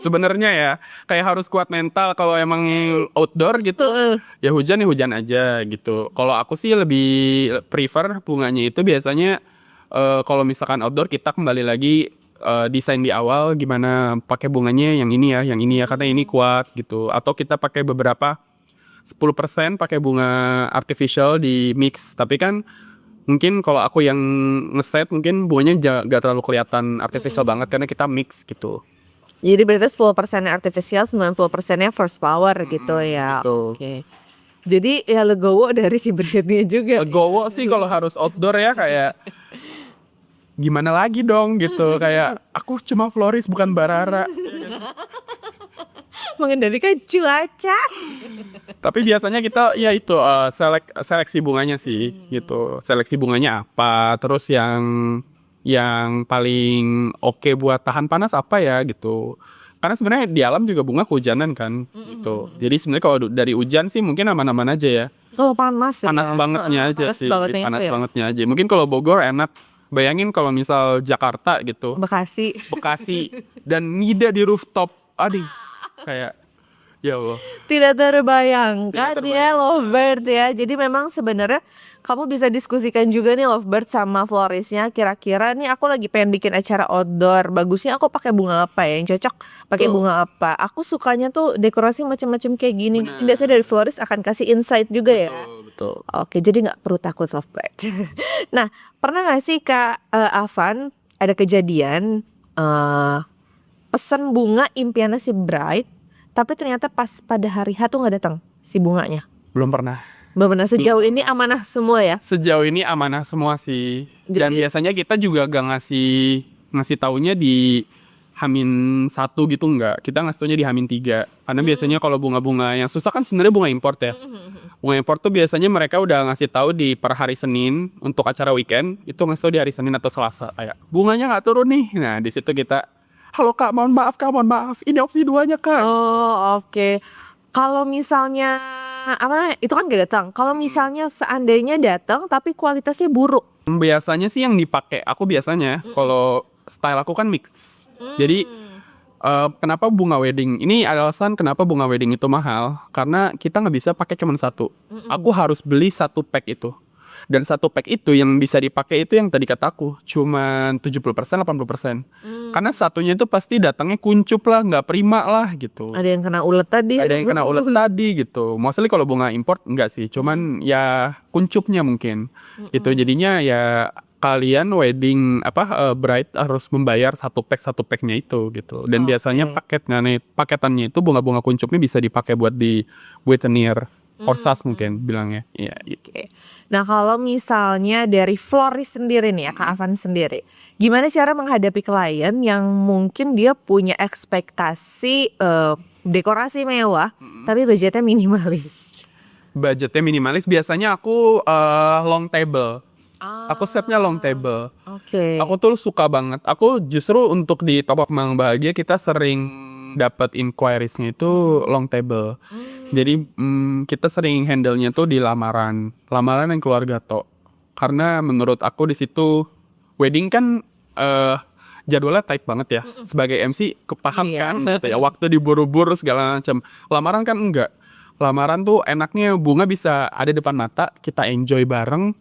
Sebenarnya ya kayak harus kuat mental kalau emang outdoor gitu. Ya hujan aja gitu. Kalau aku sih lebih prefer bunganya itu biasanya kalau misalkan outdoor kita kembali lagi desain di awal gimana pakai bunganya yang ini ya karena ini kuat gitu. Atau kita pakai beberapa 10% pakai bunga artificial di mix. Tapi kan mungkin kalau aku yang ngeset mungkin bunganya gak terlalu kelihatan artificial banget karena kita mix gitu. Jadi berarti 10% artificial, 90%-nya first flower gitu ya. Gitu. Oke. Jadi ya legowo dari si brandnya juga. Legowo sih kalau harus outdoor ya kayak gimana lagi dong gitu. Kayak aku cuma florist bukan Barara. Mengendalikan cuaca. Tapi biasanya kita ya itu seleksi bunganya sih gitu. Seleksi bunganya apa, terus yang paling oke buat tahan panas apa ya gitu. Karena sebenarnya di alam juga bunga kehujanan kan gitu. Jadi sebenarnya kalau dari hujan sih mungkin aman-aman aja ya. Kalau panas ya. Panas bangetnya aja Panas sih. bangetnya Panas itu ya. bangetnya aja. Mungkin kalau Bogor enak. Bayangin kalau misal Jakarta gitu. Bekasi. Bekasi dan ngida di rooftop. Aduh. Kayak ya Allah. Tidak terbayangkan ya Lovebird ya. Jadi memang sebenarnya kamu bisa diskusikan juga nih Lovebird sama floristnya. Kira-kira nih aku lagi pengen bikin acara outdoor. Bagusnya aku pakai bunga apa ya? Yang cocok pakai bunga apa? Aku sukanya tuh dekorasi macam-macam kayak gini. Benar. Biasanya dari florist akan kasih insight juga ya. Betul. Oke, jadi nggak perlu takut Lovebird. Nah, pernah nggak sih Kak Afan ada kejadian pesen bunga impiannya si bride, tapi ternyata pas pada hari H tuh nggak datang si bunganya? Belum pernah. Benar sejauh ini amanah semua ya. Sejauh ini amanah semua sih. Dan biasanya kita juga gak ngasih taunya di H-1 gitu enggak. Kita ngasih taunya di H-3. Karena biasanya kalau bunga-bunga yang susah kan sebenarnya bunga import ya. Bunga import tuh biasanya mereka udah ngasih tahu di per hari Senin untuk acara weekend. Itu ngasih tahu di hari Senin atau Selasa. Kayak bunganya nggak turun nih. Nah di situ kita, halo kak, mohon maaf kak, mohon maaf. Ini opsi 2-nya kak. Oh oke. Kalau misalnya apa itu kan gak datang. Kalau misalnya seandainya datang tapi kualitasnya buruk. Biasanya sih yang dipakai, aku biasanya kalau style aku kan mix. Jadi kenapa bunga wedding? Ini alasan kenapa bunga wedding itu mahal. Karena kita nggak bisa pakai cuma satu. Aku harus beli satu pack itu. Dan satu pack itu yang bisa dipakai itu yang tadi kataku cuma 70%, 80%. Karena satunya itu pasti datangnya kuncup lah, nggak prima lah gitu. Ada yang kena ulet tadi. Ada yang kena ulet tadi gitu. Mostly kalau bunga import enggak sih, cuman ya kuncupnya mungkin. Itu jadinya ya kalian wedding bride harus membayar satu packnya itu gitu. Dan biasanya paketannya itu bunga-bunga kuncupnya bisa dipakai buat di boutonniere, korsas mungkin bilangnya. Iya. Oke. Nah kalau misalnya dari florist sendiri nih ya Kak Avan sendiri, gimana cara menghadapi klien yang mungkin dia punya ekspektasi dekorasi mewah tapi budgetnya minimalis? Budgetnya minimalis, biasanya aku long table. Aku setnya long table. Oke. Aku tuh suka banget. Aku justru untuk di Top of Mang Bahagia kita sering dapat inquiries-nya itu long table. Jadi kita sering handle-nya tuh di lamaran yang keluarga toh. Karena menurut aku di situ wedding kan jadwalnya tight banget ya. Sebagai MC kepaham kan, gitu ya, waktu diburu-buru segala macam. Lamaran kan enggak. Lamaran tuh enaknya bunga bisa ada depan mata, kita enjoy bareng,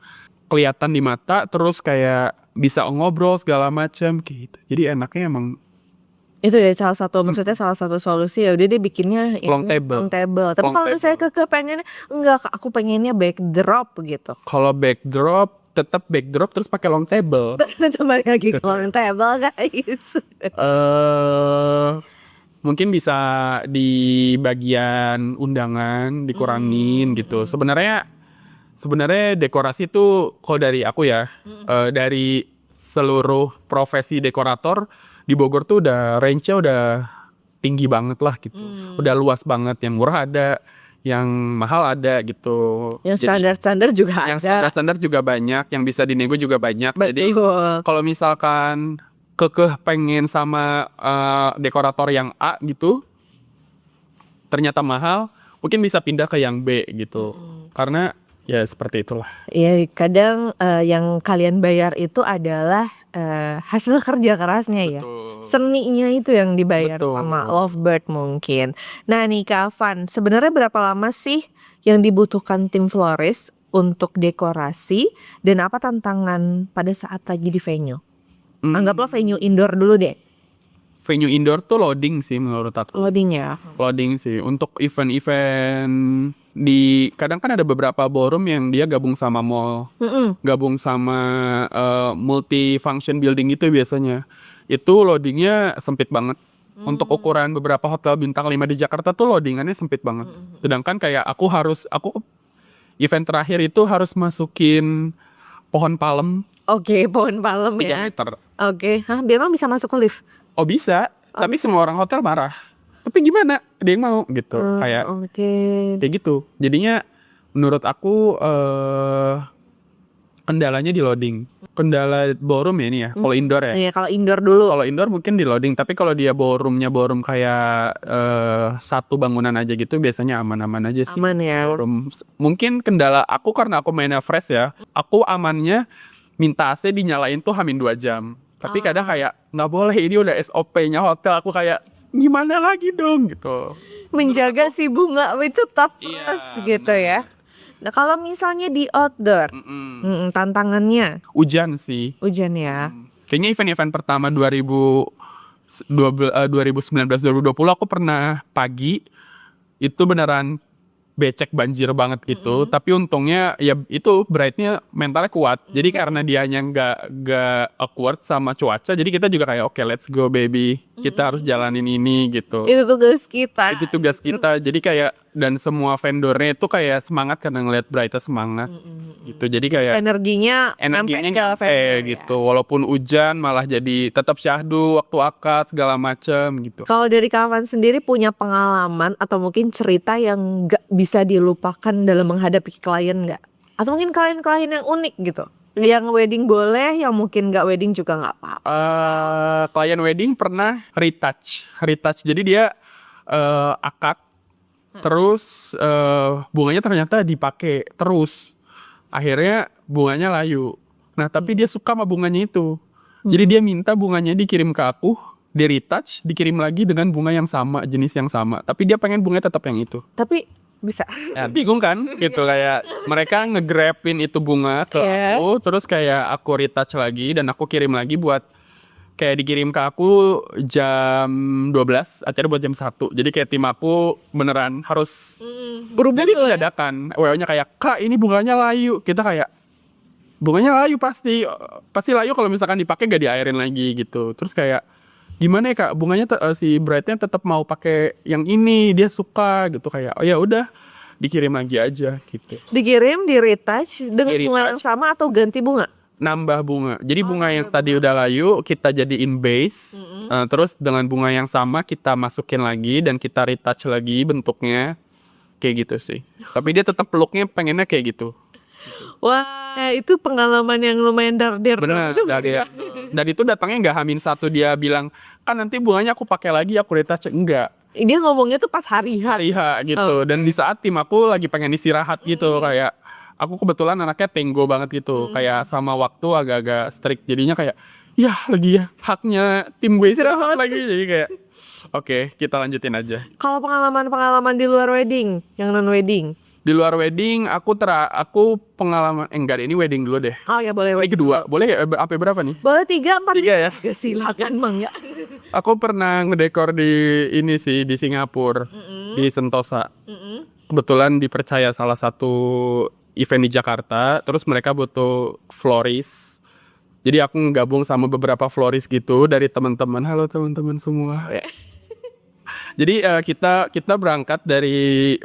kelihatan di mata, terus kayak bisa ngobrol segala macam gitu. Jadi enaknya emang Itu ya salah satu solusi, ya udah deh bikinnya ini, Long table. Tapi Long kalau saya table. pengennya enggak Kak, aku pengennya backdrop gitu. kalau backdrop tetap backdrop terus pakai long table. Kembali lagi ke long table guys. Mungkin bisa di bagian undangan dikurangin gitu. Sebenarnya dekorasi itu kalau dari aku ya, dari seluruh profesi dekorator di Bogor tuh udah range-nya udah tinggi banget lah gitu. Udah luas banget, yang murah ada, yang mahal ada gitu. Yang Jadi, standar juga yang ada. standar juga banyak, yang bisa dinego juga banyak. Jadi Betul. kalau misalkan kekeh pengen sama dekorator yang A gitu, ternyata mahal, mungkin bisa pindah ke yang B gitu. Karena ya seperti itulah. Ya kadang yang kalian bayar itu adalah hasil kerja kerasnya ya. Betul. Seninya itu yang dibayar Betul. sama Lovebird mungkin. Nah nih Kak Avan, sebenarnya berapa lama sih yang dibutuhkan tim florist untuk dekorasi dan apa tantangan pada saat lagi di venue? Anggaplah venue indoor dulu deh. Venue indoor tuh loading sih menurut aku. Loading ya. Loading sih untuk event-event kadang kan ada beberapa ballroom yang dia gabung sama mall, gabung sama multi function building gitu biasanya. Itu loadingnya sempit banget. Untuk ukuran beberapa hotel bintang 5 di Jakarta tuh loadingannya sempit banget. Sedangkan kayak aku event terakhir itu harus masukin pohon palem Oke, pohon palem 3 ya. meter. Oke, biar emang bisa masuk ke lift. Oh bisa, tapi semua orang hotel marah. Tapi gimana? Dia yang mau gitu. Oke. Kayak gitu. Jadinya menurut aku kendalanya di loading. Kendala ballroom ya ini ya. Kalau indoor ya. Iya, kalau indoor dulu. Kalau indoor mungkin di loading, tapi kalau dia ballroom kayak satu bangunan aja gitu biasanya aman-aman aja sih. Aman ya. Ballroom. Mungkin kendala aku karena aku mainnya fresh ya. Aku amannya minta AC dinyalain tuh hamin 2 jam. Tapi kadang kayak nggak boleh, ini udah SOP-nya hotel. Aku kayak gimana lagi dong gitu. Menjaga si bunga itu top Iya, terus gitu ya. Nah kalau misalnya di outdoor, tantangannya Hujan sih. hujan ya. Kayaknya event-event pertama 2019-2020 aku pernah pagi itu beneran becek banjir banget gitu. Tapi untungnya ya itu bride-nya mentalnya kuat. Jadi karena dianya nggak awkward sama cuaca, jadi kita juga kayak oke, let's go baby. Kita harus jalanin ini gitu. Itu tugas kita. Itu tugas kita. Jadi kayak dan semua vendornya itu kayak semangat karena ngeliat bride semangat gitu. Jadi kayak Energinya energinya nyampe ke nyampe vendor ya. gitu. Walaupun hujan malah jadi tetap syahdu waktu akad segala macem gitu. Kalau dari kawan sendiri punya pengalaman atau mungkin cerita yang gak bisa dilupakan dalam menghadapi klien gak? Atau mungkin klien-klien yang unik gitu? Yang wedding boleh, yang mungkin gak wedding juga gak apa-apa. Klien wedding pernah retouch. Jadi dia akad terus bunganya ternyata dipakai terus. Akhirnya bunganya layu. Nah tapi dia suka sama bunganya itu. Jadi dia minta bunganya dikirim ke aku, di retouch, dikirim lagi dengan bunga yang sama, jenis yang sama. Tapi dia pengen bunganya tetap yang itu. Tapi bisa. Ya, bingung kan? Gitu kayak mereka nge-grabin itu bunga ke aku, terus kayak aku retouch lagi dan aku kirim lagi buat kayak dikirim ke aku jam 12, acara buat jam 1. Jadi kayak tim aku beneran harus Buru-buru jadi itu dadakan. WO-nya kayak, "Kak, ini bunganya layu." Kita kayak bunganya layu pasti layu kalau misalkan dipakai gak diairin lagi gitu. Terus kayak gimana ya kak, bunganya si bride-nya tetap mau pakai yang ini, dia suka gitu, kayak oh ya udah dikirim lagi aja gitu. Dikirim, di retouch dengan bunga yang Di-retouch. sama atau ganti bunga? Nambah bunga. Jadi bunga yang tadi udah layu kita jadiin base. Terus dengan bunga yang sama kita masukin lagi dan kita retouch lagi bentuknya. Kayak gitu sih. Tapi dia tetap looknya pengennya kayak gitu. Wah, itu pengalaman yang lumayan darder. Bener. Dan itu datangnya nggak H-1 dia bilang kan nanti bunganya aku pakai lagi aku retouch. Enggak. Dia ngomongnya tuh pas hari H. Hari H gitu. Dan di saat tim aku lagi pengen istirahat gitu. Kayak aku kebetulan anaknya tenggo banget gitu. Kayak sama waktu agak-agak strict. Jadinya kayak ya lagi ya haknya tim gue istirahat lagi. Jadi kayak oke, kita lanjutin aja. Kalau pengalaman-pengalaman di luar wedding, yang non wedding. Di luar wedding aku pengalaman enggak deh, ini wedding dulu deh. Oh ya boleh Ini wedding. kedua. Boleh ya sampai berapa nih? Boleh 3, 4, 3 ya. Silakan Mang ya. Aku pernah ngedekor di ini sih di Singapura, di Sentosa. Kebetulan dipercaya salah satu event di Jakarta, terus mereka butuh florist. Jadi aku gabung sama beberapa florist gitu dari teman-teman. Halo teman-teman semua. Jadi kita berangkat dari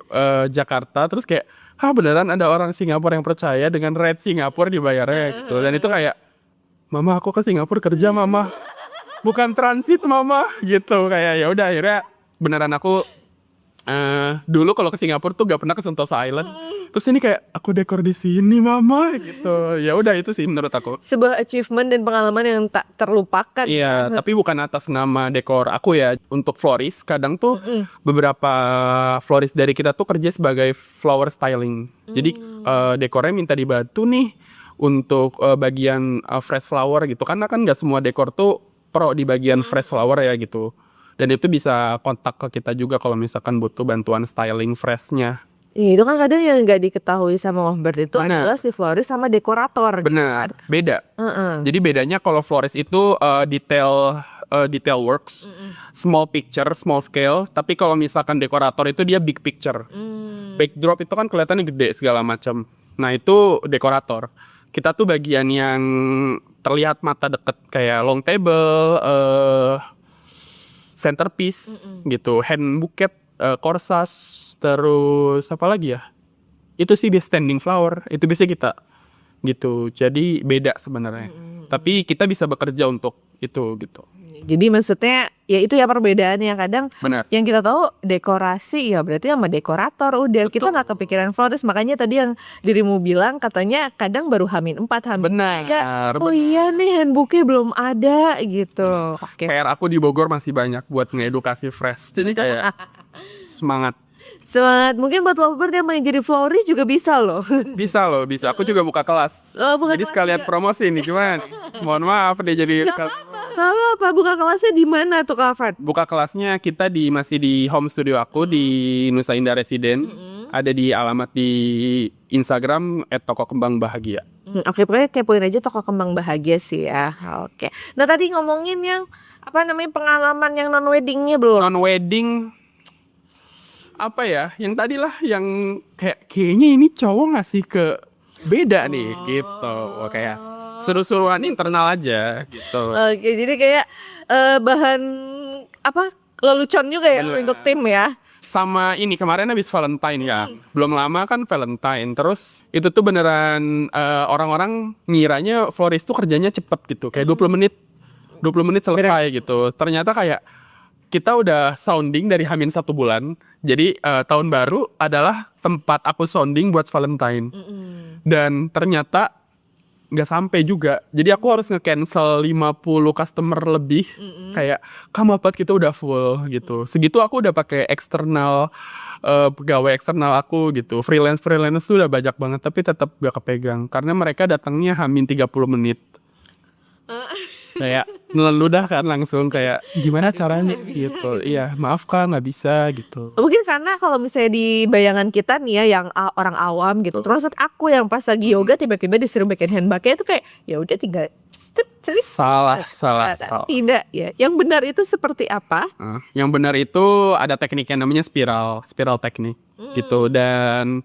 Jakarta, terus kayak beneran ada orang Singapura yang percaya dengan rate Singapura dibayarnya gitu. Dan itu kayak mama aku ke Singapura kerja mama, bukan transit mama gitu. Kayak ya udah akhirnya beneran aku dulu kalau ke Singapura tuh gak pernah ke Sentosa Island. Terus ini kayak aku dekor di sini mama gitu. Ya udah itu sih menurut aku. Sebuah achievement dan pengalaman yang tak terlupakan. Iya, tapi bukan atas nama dekor aku ya. Untuk florist kadang tuh beberapa florist dari kita tuh kerja sebagai flower styling. Jadi dekornya minta dibantu nih untuk bagian fresh flower gitu. Karena kan nggak semua dekor tuh pro di bagian fresh flower ya gitu. Dan itu bisa kontak ke kita juga kalau misalkan butuh bantuan styling freshnya. Itu kan kadang yang nggak diketahui sama Wambert itu Mana? adalah si florist sama dekorator. Benar, beda. Jadi bedanya kalau florist itu detail works, small picture, small scale. Tapi kalau misalkan dekorator itu dia big picture. Backdrop itu kan kelihatannya gede segala macam. Nah itu dekorator. Kita tuh bagian yang terlihat mata deket kayak long table, centerpiece gitu, hand bouquet, corsage. Terus apa lagi ya? Itu sih dia standing flower. Itu bisa kita gitu. Jadi beda sebenarnya. Tapi kita bisa bekerja untuk itu gitu. Jadi maksudnya ya itu ya perbedaannya. Kadang Benar. yang kita tahu dekorasi ya berarti sama dekorator udah. Kita nggak kepikiran florist. Makanya tadi yang dirimu bilang katanya kadang baru H-4, H-3. Benar. Oh iya nih hand bouquet belum ada gitu. Oke. PR aku di Bogor masih banyak buat ngedukasi fresh. Jadi kayak semangat. Semangat. Mungkin buat lovebird yang main jadi florist juga bisa loh. Bisa loh, bisa. Aku juga buka kelas. Oh, buka Jadi kelas sekalian juga. promosi nih, cuman mohon maaf deh jadi Gak apa-apa. Buka kelasnya di mana tuh Kak Fat? buka kelasnya kita masih di home studio aku di Nusa Indah Residen. Ada di alamat di Instagram @tokokembangbahagia. Oke, pokoknya kepoin aja Toko Kembang Bahagia sih ya. Oke. Nah tadi ngomongin yang apa namanya pengalaman yang non weddingnya belum? Non wedding apa ya? Yang tadi lah yang kayaknya ini cowok ngasih ke beda nih gitu. Wah, kayak seru-seruan internal aja gitu. Oke, jadi kayak bahan apa lelucon juga ya Bener. untuk tim ya. Sama ini kemarin habis Valentine ya. Belum lama kan Valentine. Terus itu tuh beneran orang-orang ngiranya florist tuh kerjanya cepet gitu. Kayak 20 menit selesai gitu. Ternyata kayak kita udah sounding dari H-1 bulan. Jadi tahun baru adalah tempat aku sounding buat Valentine. Dan ternyata nggak sampai juga. Jadi aku harus nge-cancel 50 customer lebih. Kayak Kamapat kita udah full gitu. Segitu aku udah pakai eksternal pegawai eksternal aku gitu. Freelance tuh udah banyak banget tapi tetap gak kepegang karena mereka datangnya H-30 menit. Kayak ngeludah kan langsung kayak gimana caranya gitu. Iya, maaf Kak nggak bisa gitu. Mungkin karena kalau misalnya di bayangan kita nih ya yang orang awam gitu. Terus aku yang pas lagi yoga tiba-tiba disuruh bikin hand bucket itu kayak ya udah tinggal step. Salah. Tidak ya. Yang benar itu seperti apa? Yang benar itu ada tekniknya namanya spiral teknik gitu. Dan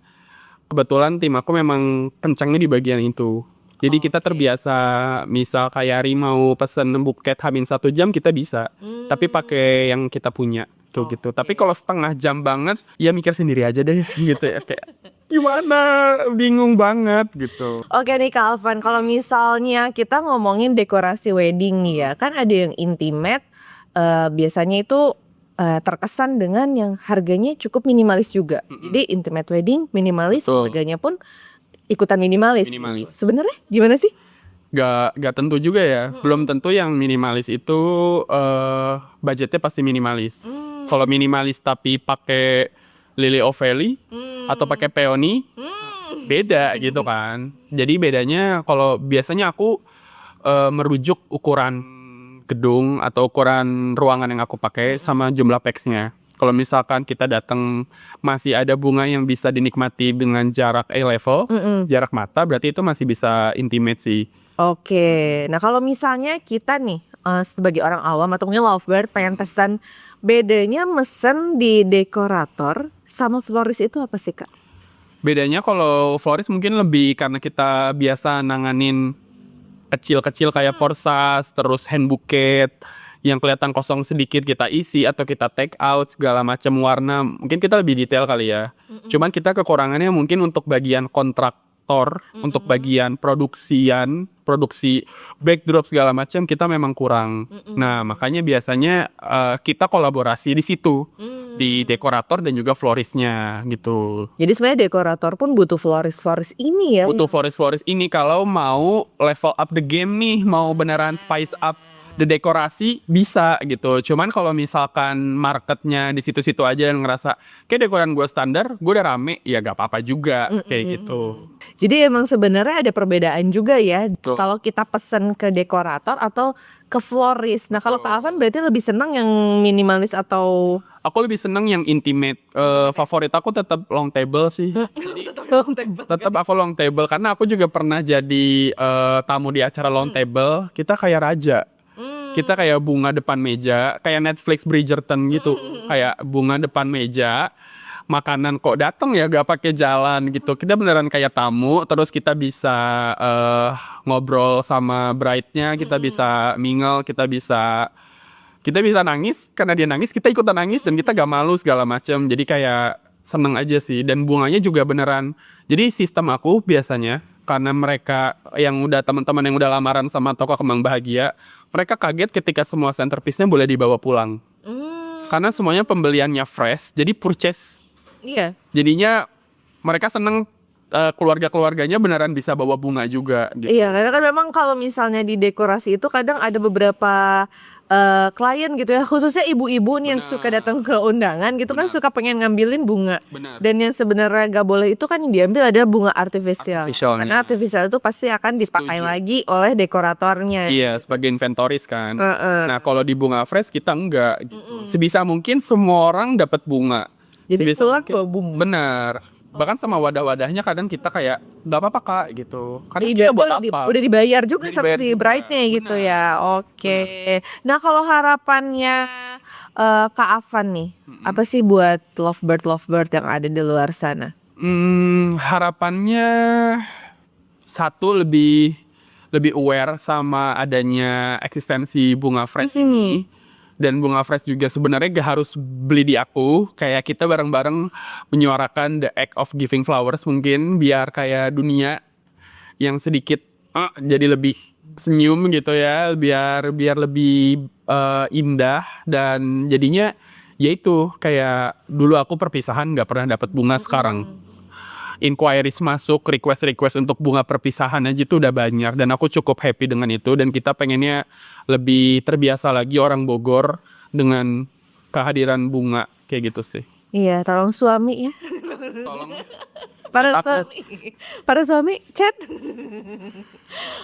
kebetulan tim aku memang kencangnya di bagian itu. Jadi kita terbiasa, misal kayak Ari mau pesen buket Hamin 1 jam kita bisa, tapi pakai yang kita punya tuh gitu. Tapi kalau setengah jam banget, ya mikir sendiri aja deh gitu ya, kayak gimana, bingung banget gitu. Oke nih Kak Alvan, kalau misalnya kita ngomongin dekorasi wedding nih ya, kan ada yang intimate, biasanya itu terkesan dengan yang harganya cukup minimalis juga. Jadi intimate wedding minimalis, Betul. harganya pun ikutan minimalis. Minimalis. Sebenarnya gimana sih? Gak tentu juga ya, belum tentu yang minimalis itu budgetnya pasti minimalis. Kalau minimalis tapi pakai lily of valley atau pakai peony, beda gitu kan. Jadi bedanya kalau biasanya aku merujuk ukuran gedung atau ukuran ruangan yang aku pakai sama jumlah packsnya. Kalau misalkan kita datang masih ada bunga yang bisa dinikmati dengan jarak eye level, jarak mata, berarti itu masih bisa intimate sih. Oke, nah kalau misalnya kita nih sebagai orang awam atau mungkin lovebird pengen pesan, bedanya mesen di dekorator sama florist itu apa sih Kak? Bedanya kalau florist mungkin lebih karena kita biasa nanganin kecil-kecil kayak porsas, terus hand bouquet yang kelihatan kosong sedikit kita isi atau kita take out segala macam warna. Mungkin kita lebih detail kali ya. Cuman kita kekurangannya mungkin untuk bagian kontraktor, untuk bagian produksi backdrop segala macam kita memang kurang. Nah, makanya biasanya kita kolaborasi di situ. Di dekorator dan juga floristnya gitu. Jadi sebenarnya dekorator pun butuh florist ini ya. Butuh florist ini kalau mau level up the game nih, mau beneran spice up the dekorasi bisa gitu. Cuman kalau misalkan marketnya di situ-situ aja yang ngerasa kayak dekoran gue standar, gue udah rame, ya gak apa-apa juga kayak gitu. Jadi emang sebenarnya ada perbedaan juga ya. Betul. Kalau kita pesen ke dekorator atau ke florist. Nah kalau Kak Alvan berarti lebih senang yang minimalis atau Aku lebih seneng yang intimate. Favorit aku tetap long table sih. Tetap aku long table karena aku juga pernah jadi tamu di acara long table. Kita kayak raja. Kita kayak bunga depan meja, kayak Netflix Bridgerton gitu. Kayak bunga depan meja. Makanan kok datang ya gak pakai jalan gitu. Kita beneran kayak tamu. Terus kita bisa ngobrol sama bride-nya, kita bisa mingle, kita bisa nangis karena dia nangis, kita ikutan nangis dan kita gak malu segala macam. Jadi kayak seneng aja sih. Dan bunganya juga beneran. Jadi sistem aku biasanya karena mereka yang udah teman-teman yang udah lamaran sama toko kembang bahagia, mereka kaget ketika semua centerpiece-nya boleh dibawa pulang. Karena semuanya pembeliannya fresh, jadi purchase. Iya. Jadinya mereka seneng keluarga-keluarganya beneran bisa bawa bunga juga gitu. Iya, karena kan memang kalau misalnya di dekorasi itu kadang ada beberapa klien gitu ya, khususnya ibu-ibu nih yang suka datang ke undangan gitu kan suka pengen ngambilin bunga. Benar. Dan yang sebenarnya gak boleh itu kan yang diambil adalah bunga artifisial. Karena artifisial itu pasti akan dipakai lagi oleh dekoratornya. Iya, sebagai inventoris kan. Nah, kalau di bunga fresh kita enggak gitu. Sebisa mungkin semua orang dapat bunga. Jadi Sebisa pulang mungkin. bawa bunga. Benar. Bahkan sama wadah-wadahnya kadang kita kayak nggak apa-apa Kak gitu. Karena kita buat apa? Udah dibayar juga Udah sama dibayar si juga. bride-nya gitu ya. Oke. Nah kalau harapannya Kak Afan nih, apa sih buat lovebird yang ada di luar sana? Harapannya satu lebih aware sama adanya eksistensi bunga fresh ini. Dan bunga fresh juga sebenarnya gak harus beli di aku. Kayak kita bareng-bareng menyuarakan the act of giving flowers mungkin. Biar kayak dunia yang sedikit jadi lebih senyum gitu ya. Biar lebih indah. Dan jadinya yaitu kayak dulu aku perpisahan gak pernah dapat bunga sekarang. Inquiries masuk, request untuk bunga perpisahan aja itu udah banyak. Dan aku cukup happy dengan itu. Dan kita pengennya lebih terbiasa lagi orang Bogor dengan kehadiran bunga kayak gitu sih. Iya, tolong suami ya. Tolong. Para suami chat.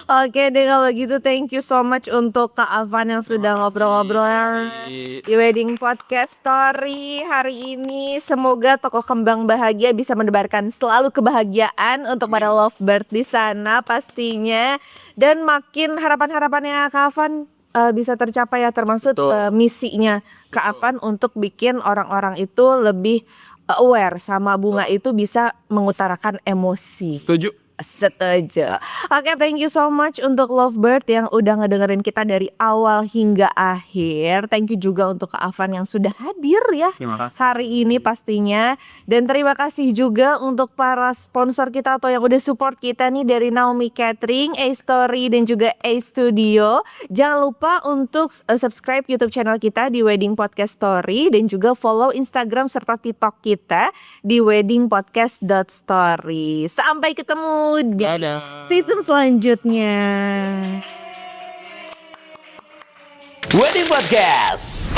Oke deh kalau gitu, thank you so much untuk Kak Afan yang sudah ngobrol-ngobrol di Wedding Podcast Story hari ini. Semoga toko kembang bahagia bisa menebarkan selalu kebahagiaan untuk para lovebird di sana pastinya. Dan makin harapan-harapannya Kak Afan bisa tercapai ya, termasuk misinya Kak Afan untuk bikin orang-orang itu lebih aware sama bunga itu bisa mengutarakan emosi. Setuju. Setuju. Oke, thank you so much untuk Lovebird yang udah ngedengerin kita dari awal hingga akhir. Thank you juga untuk Kak Afan yang sudah hadir ya Terima kasih. hari ini pastinya. Dan terima kasih juga untuk para sponsor kita atau yang udah support kita nih dari Naomi Catering, A Story dan juga A Studio. Jangan lupa untuk subscribe YouTube channel kita di Wedding Podcast Story dan juga follow Instagram serta TikTok kita di weddingpodcast.story. Sampai ketemu di Dadah. season selanjutnya. Wedding Podcast.